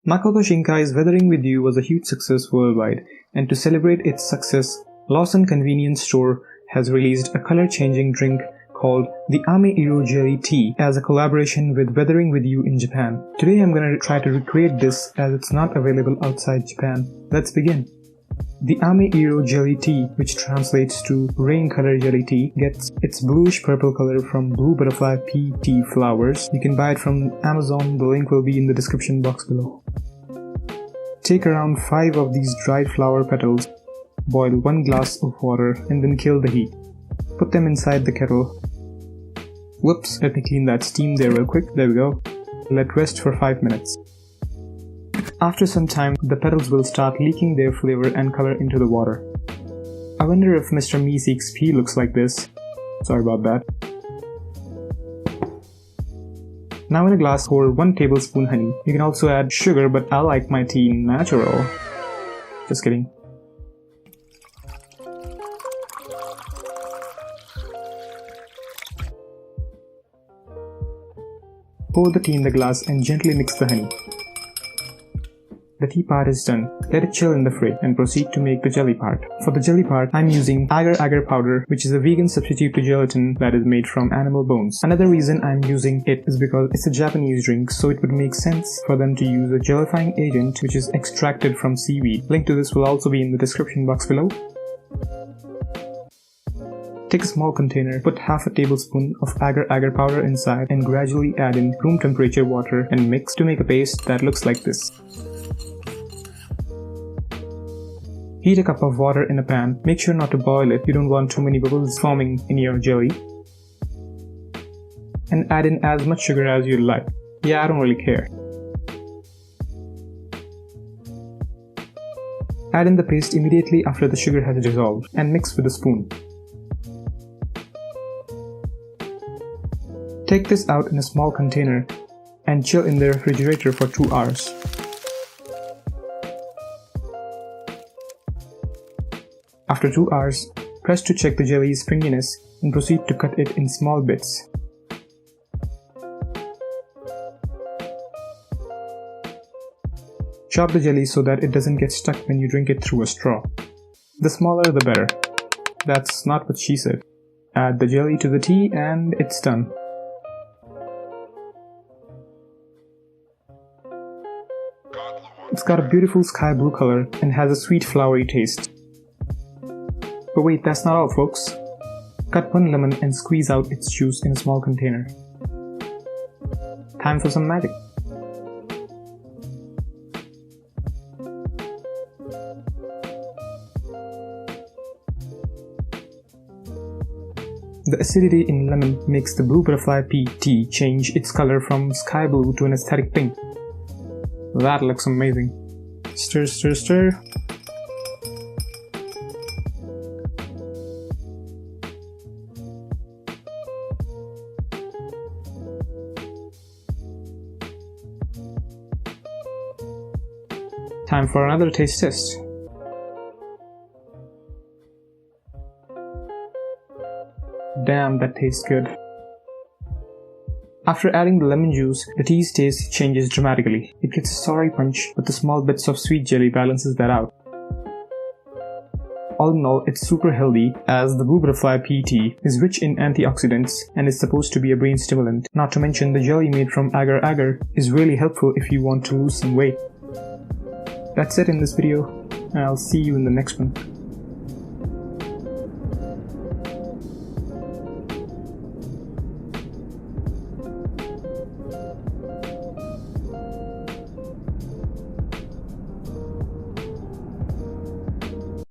Makoto Shinkai's Weathering With You was a huge success worldwide, and to celebrate its success, Lawson Convenience Store has released a color-changing drink called the Ameiro Jelly Tea as a collaboration with Weathering With You in Japan. Today I'm gonna try to recreate this as it's not available outside Japan. Let's begin. The Ameiro Jelly Tea, which translates to rain color jelly tea, gets its bluish purple color from blue butterfly pea tea flowers. You can buy it from Amazon, the link will be in the description box below. Take around 5 of these dried flower petals, boil 1 glass of water and then kill the heat. Put them inside the kettle. Whoops, let me clean that steam there real quick, there we go. Let rest for 5 minutes. After some time, the petals will start leaking their flavor and color into the water. I wonder if Mr. Meeseek's pea looks like this. Sorry about that. Now in a glass pour 1 tablespoon honey. You can also add sugar, but I like my tea natural. Just kidding. Pour the tea in the glass and gently mix the honey. The tea part is done. Let it chill in the fridge and proceed to make the jelly part. For the jelly part, I'm using agar-agar powder, which is a vegan substitute to gelatin that is made from animal bones. Another reason I'm using it is because it's a Japanese drink, so it would make sense for them to use a gelifying agent which is extracted from seaweed. Link to this will also be in the description box below. Take a small container, put half a tablespoon of agar-agar powder inside and gradually add in room temperature water and mix to make a paste that looks like this. Heat a cup of water in a pan. Make sure not to boil it, you don't want too many bubbles forming in your jelly. And add in as much sugar as you like. Yeah, I don't really care. Add in the paste immediately after the sugar has dissolved and mix with a spoon. Take this out in a small container and chill in the refrigerator for 2 hours. After 2 hours, press to check the jelly's springiness and proceed to cut it in small bits. Chop the jelly so that it doesn't get stuck when you drink it through a straw. The smaller the better. That's not what she said. Add the jelly to the tea and it's done. It's got a beautiful sky blue color and has a sweet flowery taste. But wait, that's not all folks. Cut 1 lemon and squeeze out its juice in a small container. Time for some magic. The acidity in lemon makes the blue butterfly pea tea change its color from sky blue to an aesthetic pink. That looks amazing. Stir, stir, stir. Time for another taste test. Damn, that tastes good. After adding the lemon juice, the tea's taste changes dramatically. It gets a sour punch, but the small bits of sweet jelly balances that out. All in all, it's super healthy as the blue butterfly pea tea is rich in antioxidants and is supposed to be a brain stimulant. Not to mention the jelly made from agar-agar is really helpful if you want to lose some weight. That's it in this video, and I'll see you in the next one.